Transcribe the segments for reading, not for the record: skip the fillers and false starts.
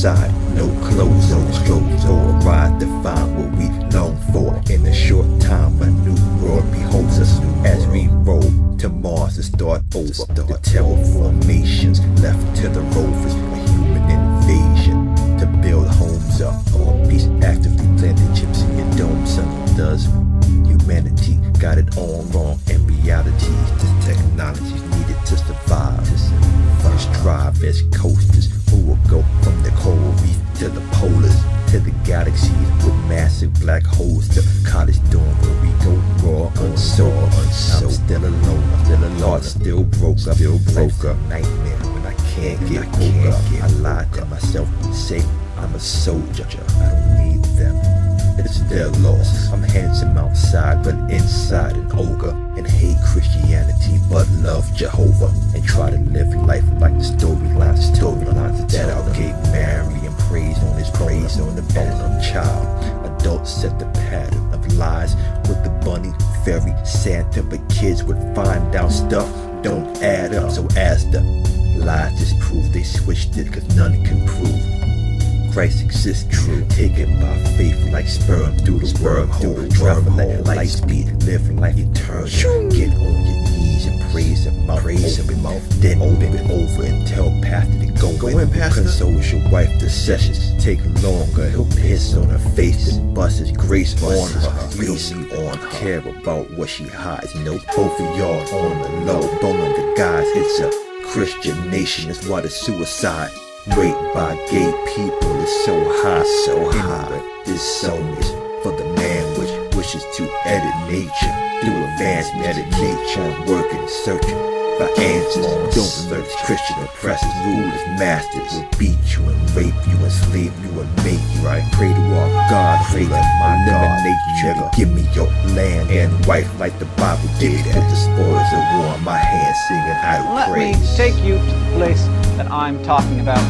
suicide. No clothes, or a ride to find what we long for. In a short time, a new world beholds us as we roll to Mars to start over. The terraformations left to the rovers, a human invasion to build homes up on peace, actively planting chips in your dome. Son does. Humanity got it all wrong, and realities, this technology's needed to survive. Strive as coasters who will go from the coral reef to the polars, to the galaxies with massive black holes, to college dorm where we go raw, unsold. I'm still alone, heart still broke up, nightmare when I can't get over. I lied to myself and say I'm a soldier. I don't need them. It's their loss. I'm handsome outside, but inside an ogre, and hate Christianity, but love Jehovah, and try to live life like the storylines that I'll get married and praise on his praise on the bone child. Adults set the pattern of lies with the bunny, fairy, Santa, but kids would find out stuff don't add up. So as the lies disprove, they switched it, cause none can prove Christ exists true, taken by faith like sperm through the wormhole, travel at light speed, living life eternal. Get on your knees and praise him out, then open it over and tell pastor to go in, pastor. Console your wife, the sessions take longer. He'll piss on her face and bust his grace on her. We don't see on her, care about what she hides. No, both of y'all on the low, bone on the guys. It's a Christian nation, that's why the suicide rate by gay people is so high. Anyway, this song is for the man which wishes to edit nature through advanced meditation, working, searching for answers. Don't search Christian oppressors, rulers, masters will beat you and rape you, enslave you and make you. I pray to our God, pray to my eliminate you. Give me your land and wife like the Bible did. Put the spoils of war in my hands, singing idle praise. Let me take you to the place that I'm talking about,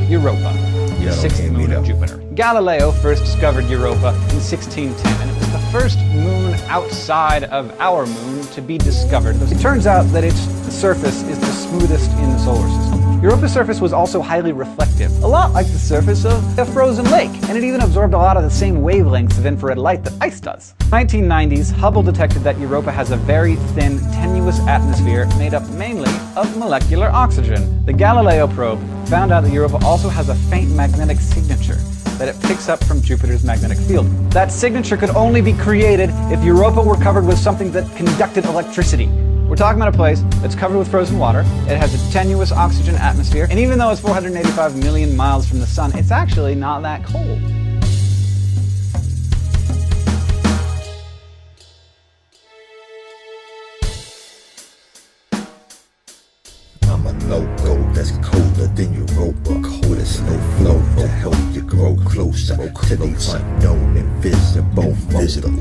Europa, the sixth moon of Jupiter. Galileo first discovered Europa in 1610, and it was the first moon outside of our moon to be discovered. It turns out that its surface is the smoothest in the solar system. Europa's surface was also highly reflective, a lot like the surface of a frozen lake, and it even absorbed a lot of the same wavelengths of infrared light that ice does. In the 1990s, Hubble detected that Europa has a very thin, tenuous atmosphere made up mainly of molecular oxygen. The Galileo probe found out that Europa also has a faint magnetic signature that it picks up from Jupiter's magnetic field. That signature could only be created if Europa were covered with something that conducted electricity. We're talking about a place that's covered with frozen water, it has a tenuous oxygen atmosphere, and even though it's 485 million miles from the sun, it's actually not that cold. I'm a logo that's colder than Europa, cold as snow flow to help you grow closer to the unknown, invisible,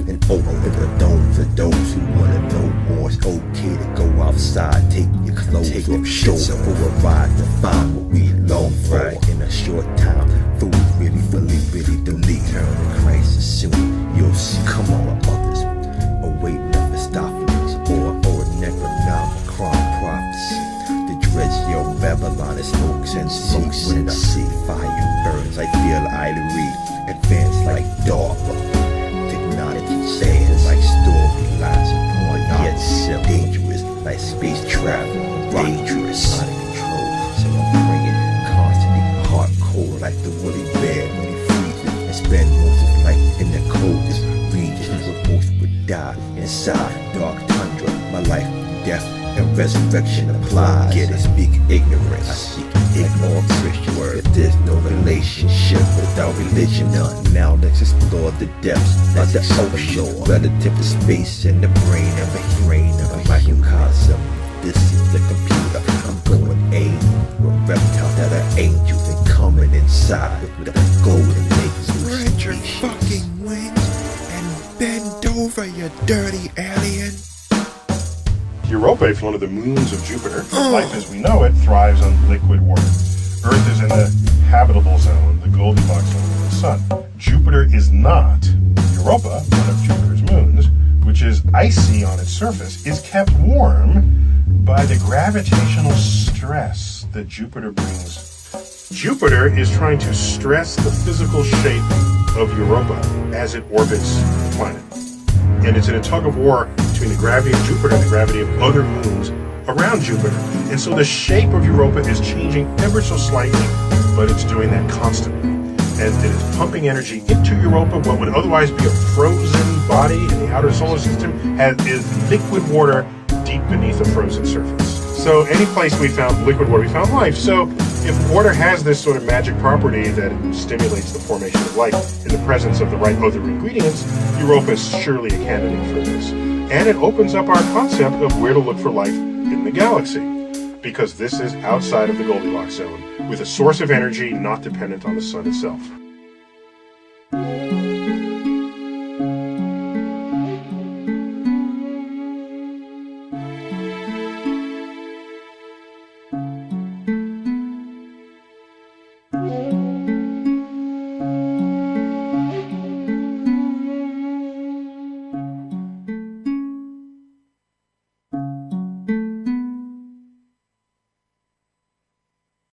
and open the dome for those who wanna know more. It's okay to go outside, take your clothes off, show for a ride to find what we long for. In a short time, food really delete. Turn to Christ soon, you'll see. Come on, others, await Mephistopheles or a Necronomicon prophecy. Your Babylon is smokes and when the fire burns. I feel idly advanced like DARPA. Technology stands like storylines upon yet still dangerous like space travel. Dangerous, out of control. So I'm bringing constantly hardcore like the woolly bear when he freezes and spend most of life in the coldest regions where most would die inside dark tundra. My life, death, and resurrection applies. Get it, speak ignorance. I speak ignorant Christian word. There's no relationship without religion. None. Now let's explore the depths of the ocean, relative to space and the brain of a microcosm. This is the computer. I'm going aim with reptiles that are angels and coming inside with the golden naked. Spread your fucking wings and bend over, you dirty alien. Europa is one of the moons of Jupiter. Life as we know it thrives on liquid water. Earth is in the habitable zone, the Goldilocks zone of the sun. Jupiter is not. Europa, one of Jupiter's moons, which is icy on its surface, is kept warm by the gravitational stress that Jupiter brings Jupiter is trying to stress the physical shape of Europa as it orbits the planet. And it's in a tug of war between the gravity of Jupiter and the gravity of other moons around Jupiter. And so the shape of Europa is changing ever so slightly, but it's doing that constantly. And it is pumping energy into Europa. What would otherwise be a frozen body in the outer solar system is liquid water deep beneath a frozen surface. So any place we found liquid water, we found life. So if water has this sort of magic property that it stimulates the formation of life in the presence of the right other ingredients, Europa is surely a candidate for this. And it opens up our concept of where to look for life in the galaxy, because this is outside of the Goldilocks zone, with a source of energy not dependent on the sun itself.